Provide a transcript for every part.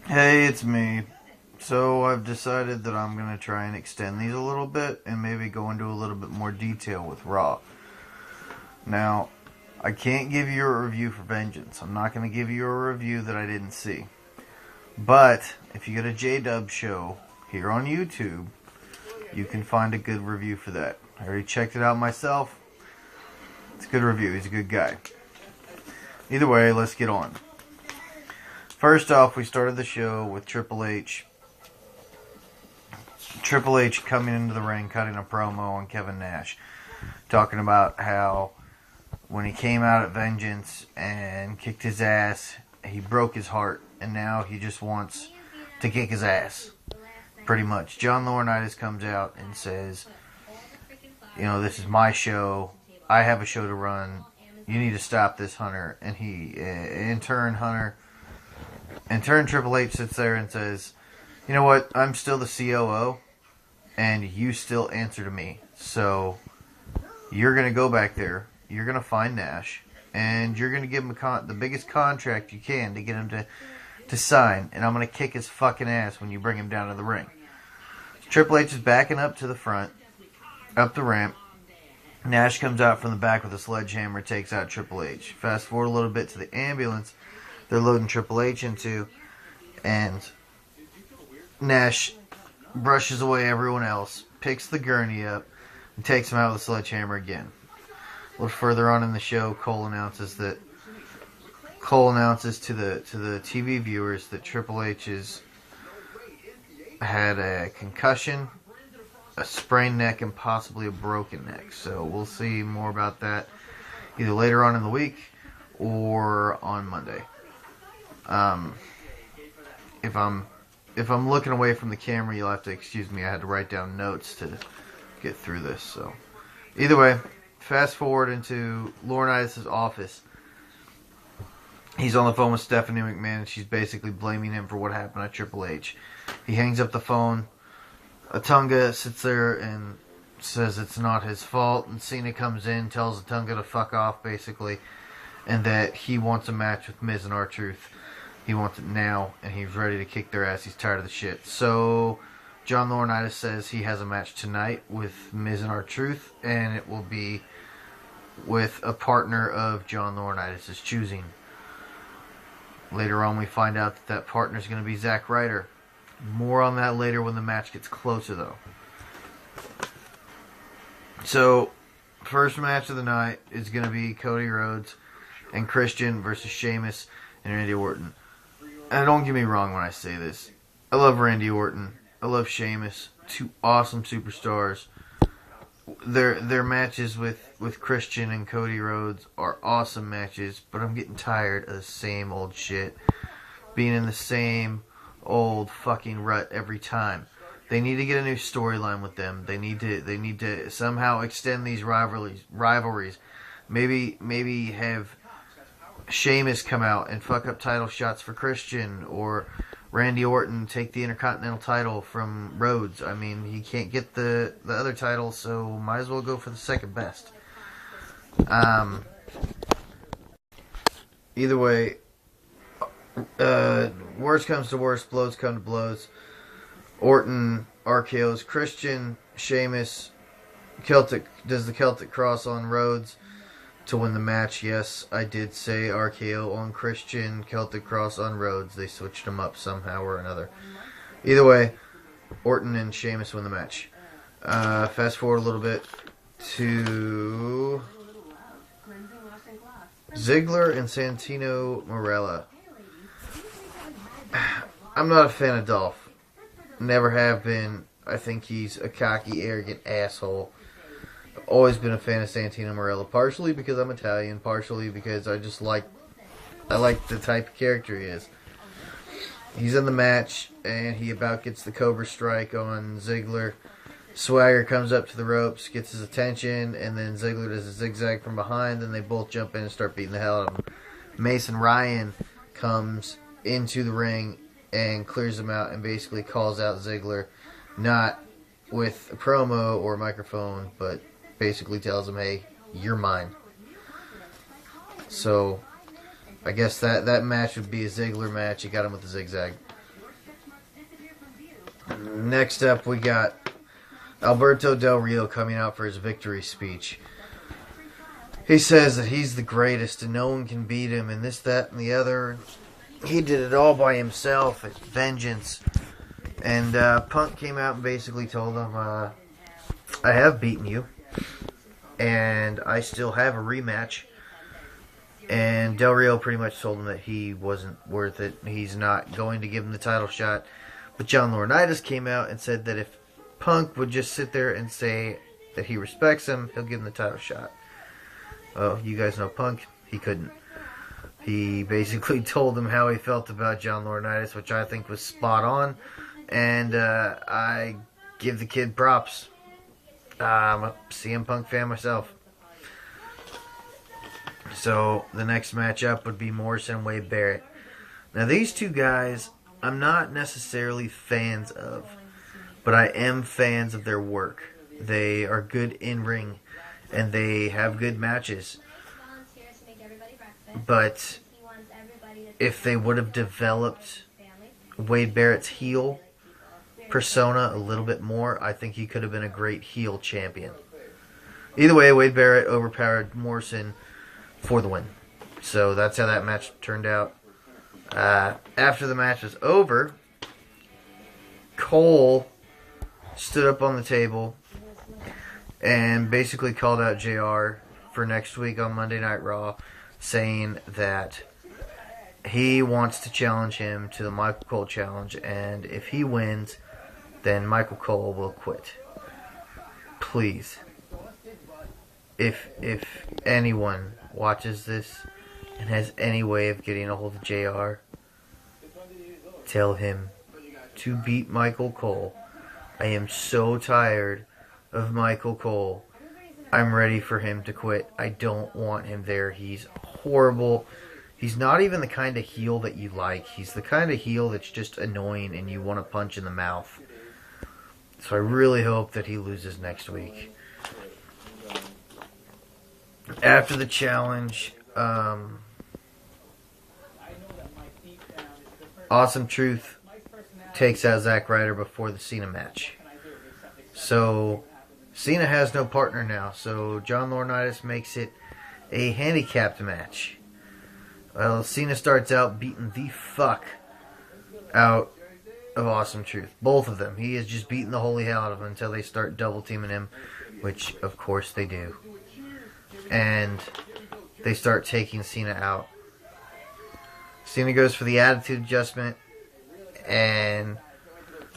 Hey, it's me. So I've decided that I'm going to try and extend these a little bit and maybe go into a little bit more detail with Raw. Now, I can't give you a review for Vengeance. I'm not going to give you a review that I didn't see. But if you get a J-Dub show here on YouTube, you can find a good review for that. I already checked it out myself. It's a good review. He's a good guy. Either way, let's get on. First off, we started the show with Triple H. Triple H coming into the ring, cutting a promo on Kevin Nash, talking about how when he came out at Vengeance and kicked his ass, he broke his heart, and now he just wants to kick his ass. Pretty much. John Laurinaitis comes out and says, you know, this is my show. I have a show to run. You need to stop this, Hunter. And in turn, Triple H sits there and says, you know what, I'm still the COO, and you still answer to me. So, you're going to go back there, you're going to find Nash, and you're going to give him the biggest contract you can to get him to sign, and I'm going to kick his fucking ass when you bring him down to the ring. So Triple H is backing up to the front, up the ramp. Nash comes out from the back with a sledgehammer, takes out Triple H. Fast forward a little bit to the ambulance they're loading Triple H into, and Nash brushes away everyone else, picks the gurney up, and takes him out with a sledgehammer again. A little further on in the show, Cole announces to the TV viewers that Triple H has had a concussion, a sprained neck, and possibly a broken neck. So we'll see more about that either later on in the week or on Monday. If I'm looking away from the camera, you'll have to excuse me. I had to write down notes to get through this. So, either way, fast forward into Laurinaitis' office. He's on the phone with Stephanie McMahon, and she's basically blaming him for what happened at Triple H. He hangs up the phone. Atunga sits there and says it's not his fault, and Cena comes in, tells Atunga to fuck off, basically, and that he wants a match with Miz and R-Truth. He wants it now, and he's ready to kick their ass. He's tired of the shit. So, John Laurinaitis says he has a match tonight with Miz and R-Truth, and it will be with a partner of John Laurinaitis' choosing. Later on, we find out that partner is going to be Zack Ryder. More on that later when the match gets closer, though. So, first match of the night is going to be Cody Rhodes and Christian versus Sheamus and Randy Orton. And don't get me wrong when I say this. I love Randy Orton. I love Sheamus. Two awesome superstars. Their matches with Christian and Cody Rhodes are awesome matches, but I'm getting tired of the same old shit. Being in the same old fucking rut every time. They need to get a new storyline with them. They need to somehow extend these rivalries. Maybe have Sheamus come out and fuck up title shots for Christian, or Randy Orton take the Intercontinental title from Rhodes. I mean, he can't get the other title, so might as well go for the second best. Either way, worst comes to worst, blows come to blows. Orton RKO's Christian. Sheamus does the Celtic Cross on Rhodes to win the match. Yes, I did say RKO on Christian, Celtic Cross on Rhodes. They switched them up somehow or another. Either way, Orton and Sheamus win the match. Fast forward a little bit to Ziggler and Santino Marella. I'm not a fan of Dolph. Never have been. I think he's a cocky, arrogant asshole. I've always been a fan of Santino Marella, partially because I'm Italian, partially because I like the type of character he is. He's in the match, and he about gets the Cobra Strike on Ziggler. Swagger comes up to the ropes, gets his attention, and then Ziggler does a zigzag from behind, and they both jump in and start beating the hell out of him. Mason Ryan comes into the ring and clears him out and basically calls out Ziggler, not with a promo or a microphone, but basically tells him, hey, you're mine. So, I guess that match would be a Ziggler match. He got him with the zigzag. Next up, we got Alberto Del Rio coming out for his victory speech. He says that he's the greatest and no one can beat him and this, that, and the other. He did it all by himself. It's vengeance. And Punk came out and basically told him, I have beaten you. And I still have a rematch. And Del Rio pretty much told him that he wasn't worth it. He's not going to give him the title shot. But John Laurinaitis came out and said that if Punk would just sit there and say that he respects him, he'll give him the title shot. Well, you guys know Punk. He couldn't. He basically told him how he felt about John Laurinaitis, which I think was spot on. And I give the kid props. I'm a CM Punk fan myself. So the next matchup would be Morrison and Wade Barrett. Now these two guys, I'm not necessarily fans of, but I am fans of their work. They are good in ring, and they have good matches. But if they would have developed Wade Barrett's heel persona a little bit more, I think he could have been a great heel champion. Either way, Wade Barrett overpowered Morrison for the win. So that's how that match turned out. After the match was over, Cole stood up on the table and basically called out JR for next week on Monday Night Raw, saying that he wants to challenge him to the Michael Cole challenge, and if he wins, then Michael Cole will quit. Please, if anyone watches this and has any way of getting a hold of JR, tell him to beat Michael Cole. I am so tired of Michael Cole. I'm ready for him to quit. I don't want him there. He's horrible. He's not even the kind of heel that you like. He's the kind of heel that's just annoying and you want to punch in the mouth. So I really hope that he loses next week. After the challenge, Awesome Truth takes out Zack Ryder before the Cena match. So Cena has no partner now, so John Laurinaitis makes it a handicapped match. Well, Cena starts out beating the fuck out of Awesome Truth. Both of them. He is just beating the holy hell out of them until they start double teaming him, which of course they do. And they start taking Cena out. Cena goes for the attitude adjustment, and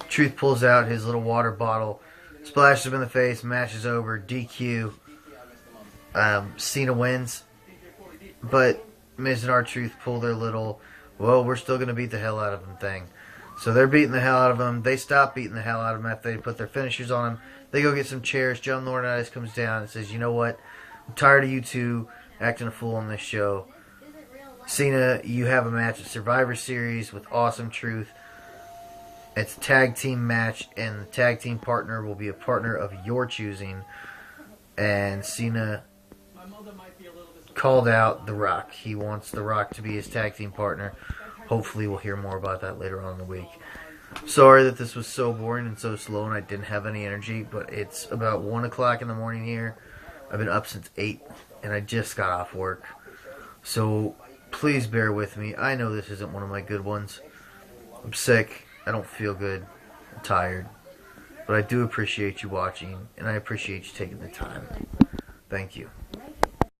Truth pulls out his little water bottle, splashes him in the face, match is over, DQ. Cena wins, but Miz and R-Truth pull their little, well, we're still going to beat the hell out of him thing. So they're beating the hell out of him. They stop beating the hell out of him after they put their finishers on him. They go get some chairs. John Laurinaitis comes down and says, you know what? I'm tired of you two acting a fool on this show. Cena, you have a match at Survivor Series with Awesome Truth. It's a tag team match, and the tag team partner will be a partner of your choosing. And Cena called out The Rock. He wants The Rock to be his tag team partner. Hopefully we'll hear more about that later on in the week. Sorry that this was so boring and so slow and I didn't have any energy, but it's about 1 o'clock in the morning here. I've been up since 8 and I just got off work. So please bear with me. I know this isn't one of my good ones. I'm sick. I don't feel good. I'm tired. But I do appreciate you watching, and I appreciate you taking the time. Thank you.